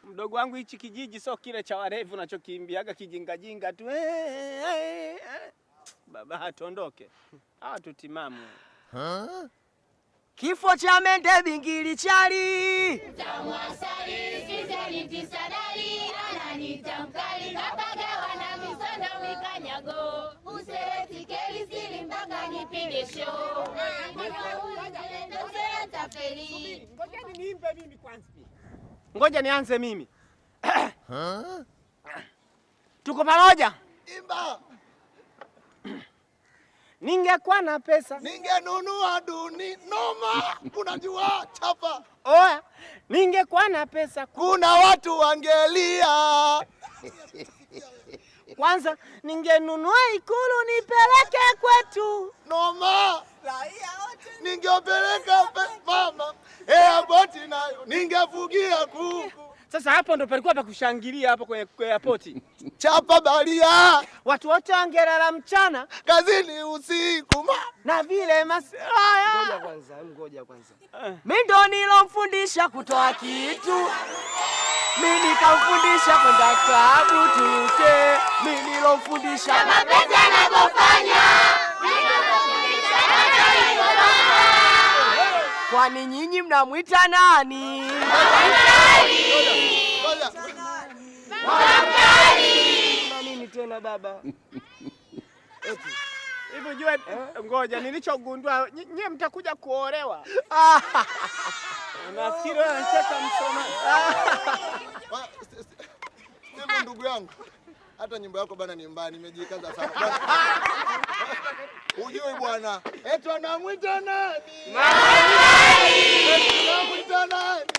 Mdogo wangu, hichi kijiji sio kile cha warevu unachokimbiaga kijingajinga tu. Baba hatuondoke. Hawa tutimamu. Kifo cha mende bingili chali. Tamwasali sizeni tisadali ananita mkali kapagawa na misondo mikanyago. Usereti keli sili mpaka nipige show. Ngoja niimbe mimi kwanza. Ngoja nianze mimi. Tuko pamoja? Imba. Ningekuwa na pesa ningenunua duni noma, unajua chapa. Oya, ningekuwa na pesa kuna watu wangelia. Kwanza ningenunua Ikulu nipeleke kwetu. Noma. Ningepeleka mama airport nayo ningefugia kuku. Sasa hapo ndo palikuwa pa kushangilia hapo kwenye airport. Chapa balia. Watu wote wangelala mchana, kazini usiku. Na vile Ngoja kwanza. Mimi ndo nilomfundisha kutoa kitu. Mimi nikamfundisha kwenda klabu tuke. Mimi nilomfundisha mapenzi anavyofanya. Kwani nyinyi mnamwita nani? Na nini tena baba? Hivi jua ngoja nilichogundua nyie mtakuja kuolewa. Nafikiri wewe unacheka msoma. Sema ndugu yangu. Hata nyimbo yako bana ni mbaya, nimejikaza sana. Ujui bwana. Eti anamwita nani? Nani? Anamwita nani?